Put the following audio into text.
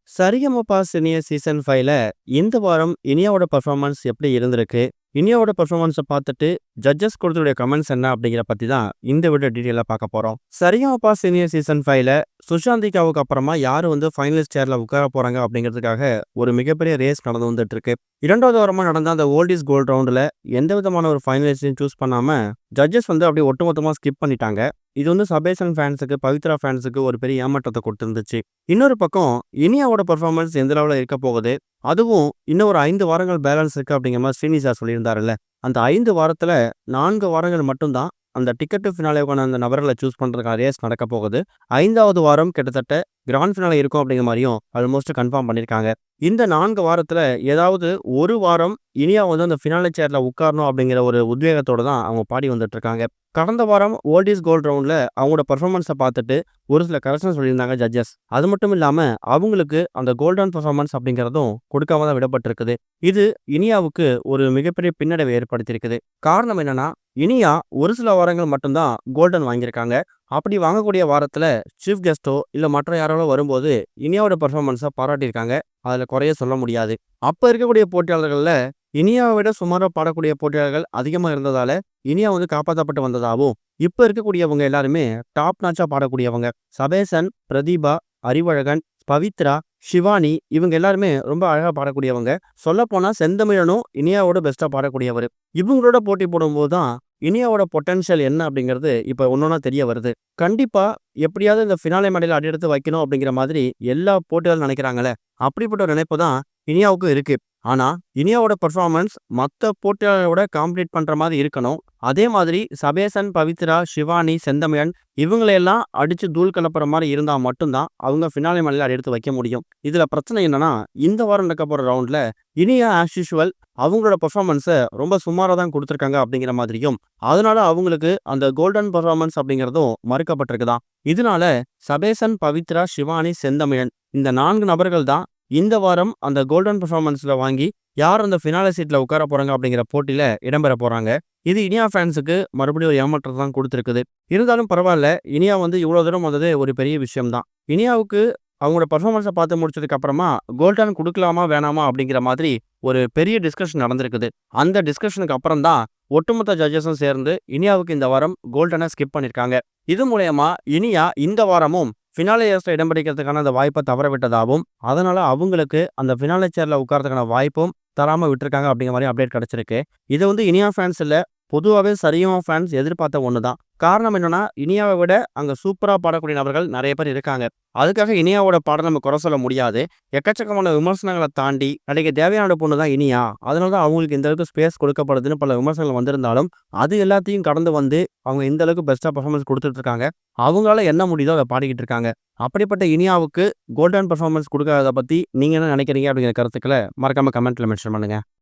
Sa Re Ga Ma Pa senior season 5ல இந்த வாரம் இனியாவோட performance எப்படி இருந்திருக்கு? இனியாவோட பெர்ஃபார்மன்ஸ பார்த்துட்டு ஜட்ஜஸ் குடுத்துடைய கமெண்ட்ஸ் என்ன அப்படிங்கிற பத்தி தான் இந்த வீடியோ டீட்டெயிலா பார்க்க போறோம். சரிகமபா சீனியர் சீசன் 5ல சுஷாந்திகாவுக்கு அப்புறமா யாரு ஃபைனலிஸ்ட் சேர்ல உட்கார போறாங்க அப்படிங்கிறதுக்காக ஒரு மிகப்பெரிய ரேஸ் நடந்து வந்துட்டு இருக்கு. 2வது வாரமா நடந்த அந்த ஓல்ட் இஸ் கோல்ட் ரவுண்டுல எந்த விதமான ஒரு ஃபைனலிஸ்டையும் சூஸ் பண்ணாம ஜட்ஜஸ் அப்படியே ஒட்டுமொத்தமா ஸ்கிப் பண்ணிட்டாங்க. இது சபேசன் ஃபேன்ஸுக்கு, பவித்ரா ஃபேன்ஸுக்கு ஒரு பெரிய ஏமாற்றத்த கொடுத்திருந்துச்சு. இன்னொரு பக்கம் இனியாவோட பெர்ஃபார்மன்ஸ் எந்த லெவல்ல இருக்க போகுது, அதுவும் இன்னும் ஒரு 5 வாரங்கள் பேலன்ஸ் இருக்கு அப்படிங்கிற மாதிரி ஸ்ரீனி சார் சொல்லியிருந்தாருல்ல. அந்த 5 வாரத்துல 4 வாரங்கள் மட்டும் தான் அந்த டிக்கெட் டு ஃபினாலேக்கான அந்த நபர்களை சூஸ் பண்றதுக்கான ரேஸ் நடக்க போகுது. 5வது வாரம் கிட்டத்தட்ட கிராண்ட் ஃபினாலே இருக்கும் அப்படிங்கிற மாதிரியும் ஆல்மோஸ்ட் கன்ஃபார்ம் பண்ணியிருக்காங்க. இந்த 4 வாரத்துல ஏதாவது ஒரு வாரம் இனியா அந்த ஃபினாலே சேர்ல உட்காரணும் அப்படிங்கிற ஒரு உத்வேகத்தோட தான் அவங்க பாடி வந்துட்டு இருக்காங்க. கடந்த வாரம் ஓல்ட் இஸ் கோல்ட் ரவுண்ட்ல அவங்களோட பெர்ஃபார்மன்ஸை பார்த்துட்டு ஒரு சில கரெக்ஷன் சொல்லியிருந்தாங்க ஜட்ஜஸ். அது மட்டும் இல்லாம அவங்களுக்கு அந்த கோல்டன் பெர்ஃபார்மன்ஸ் அப்படிங்கிறதும் கொடுக்காம தான் விடப்பட்டிருக்குது. இது இனியாவுக்கு ஒரு மிகப்பெரிய பின்னடைவை ஏற்படுத்தியிருக்குது. காரணம் என்னன்னா, இனியா ஒரு சில வாரங்கள் மட்டும்தான் கோல்டன் வாங்கியிருக்காங்க. அப்படி வாங்கக்கூடிய வாரத்துல சீஃப் கெஸ்ட்டோ இல்ல மற்ற யாரோ வரும்போது இனியாவோட பெர்ஃபார்மன்ஸை பாராட்டியிருக்காங்க. அதுல குறைய சொல்ல முடியாது. அப்ப இருக்கக்கூடிய போட்டியாளர்கள்ல இனியாவை விட சுமாரா பாடக்கூடிய போட்டியாளர்கள் அதிகமா இருந்ததால இனியா காப்பாற்றப்பட்டு வந்ததாகவும், இப்ப இருக்கக்கூடியவங்க எல்லாருமே டாப் நாச்சா பாடக்கூடியவங்க. சபேசன், பிரதீபா, அறிவழகன், பவித்ரா, ஷிவானி இவங்க எல்லாருமே ரொம்ப அழகா பாடக்கூடியவங்க. சொல்ல போனா செந்தமிழனும் இனியாவோட பெஸ்டா பாடக்கூடியவர். இவங்களோட போட்டி போடும்போது தான் இனியாவோட பொட்டன்ஷியல் என்ன அப்படிங்கிறது இப்ப ஒன்னொன்னா தெரிய வருது. கண்டிப்பா எப்படியாவது இந்த ஃபினாலே மேடையில் அடியெடுத்து வைக்கணும் அப்படிங்கிற மாதிரி எல்லா போட்டியாளரும் நினைக்கிறாங்களே, அப்படிப்பட்ட ஒரு நினைப்பு தான் இனியாவுக்கும் இருக்கு. ஆனா இனியாவோட பெர்ஃபார்மன்ஸ் மற்ற போட்டியாளரோட காம்பீட் பண்ற மாதிரி இருக்கணும். அதே மாதிரி சபேசன், பவித்ரா, ஷிவானி, செந்தமிழன் இவங்களையெல்லாம் அடிச்சு தூள் கலப்புற மாதிரி இருந்தா மட்டும்தான் அவங்க ஃபினாலே மேடையில் எடுத்து வைக்க முடியும். இதுல பிரச்சனை என்னன்னா, இந்த வாரம் நடக்க போற ரவுண்ட்ல இனியா ஆஸ் யூஷுவல் அவங்களோட பெர்ஃபார்மன்ஸை ரொம்ப சுமாராக தான் கொடுத்துருக்காங்க அப்படிங்கிற மாதிரியும், அதனால அவங்களுக்கு அந்த கோல்டன் பெர்ஃபார்மன்ஸ் அப்படிங்கிறதும் மறுக்கப்பட்டிருக்குதான். இதனால சபேசன், பவித்ரா, ஷிவானி, செந்தமிழன் இந்த 4 நபர்கள் தான் இந்த வாரம் அந்த கோல்டன் பெர்ஃபார்மன்ஸ்ல வாங்கி யார் அந்த ஃபினாலே சீட்ல உட்கார போறாங்க அப்படிங்கிற போட்டியில இடம்பெற போறாங்க. இது இனியா ஃபேன்ஸுக்கு மறுபடியும் ஒரு ஏமாற்றத்தை தான் கொடுத்துருக்குது. இருந்தாலும் பரவாயில்ல, இனியா இவ்வளோ தூரம் வந்தது ஒரு பெரிய விஷயம் தான். இனியாவுக்கு அவங்களோட பர்ஃபார்மன்ஸை பார்த்து முடிச்சதுக்கு அப்புறமா கோல்டன் கொடுக்கலாமா வேணாமா அப்படிங்கிற மாதிரி ஒரு பெரிய டிஸ்கஷன் நடந்திருக்குது. அந்த டிஸ்கஷனுக்கு அப்புறம் தான் ஒட்டுமொத்த ஜட்ஜஸும் சேர்ந்து இனியாவுக்கு இந்த வாரம் கோல்டனை ஸ்கிப் பண்ணியிருக்காங்க. இது மூலயமா இனியா இந்த வாரமும் ஃபினாலே ரேஸ்ல இடம் பிடிக்கிறதுக்கான அந்த வாய்ப்பை தவற விட்டதாகவும், அதனால அவங்களுக்கு அந்த ஃபினாலே சேர்ல உட்காரதுக்கான வாய்ப்பும் தராம விட்டுருக்காங்க அப்படிங்கிற மாதிரி அப்டேட் கிடைச்சிருக்கு. இது இனியா ஃபேன்ஸ் இல்ல, பொதுவாகவே சரிகம ஃபேன்ஸ் எதிர்பார்த்த ஒன்று தான். காரணம் என்னன்னா, இனியாவை விட அங்கே சூப்பராக பாடக்கூடிய நபர்கள் நிறைய பேர் இருக்காங்க. அதுக்காக இனியாவோட பாடம் நம்ம குறை சொல்ல முடியாது. எக்கச்சக்கமான விமர்சனங்களை தாண்டி நடிகை தேவயானோட பொண்ணு தான் இனியா, அதனால தான் அவங்களுக்கு இந்த அளவுக்கு ஸ்பேஸ் கொடுக்கப்படுதுன்னு பல விமர்சனங்கள் வந்திருந்தாலும், அது எல்லாத்தையும் கடந்து அவங்க இந்த அளவுக்கு பெஸ்ட்டாக பர்ஃபார்மன்ஸ் கொடுத்துட்டு இருக்காங்க. அவங்களால என்ன முடியுதோ அதை பாடிக்கிட்டு இருக்காங்க. அப்படிப்பட்ட இனியாவுக்கு கோல்டன் பர்ஃபார்மன்ஸ் கொடுக்காததை பற்றி நீங்கள் என்ன நினைக்கிறீங்க அப்படிங்கிற கருத்துக்களை மறக்காம கமெண்ட்ல மென்ஷன் பண்ணுங்க.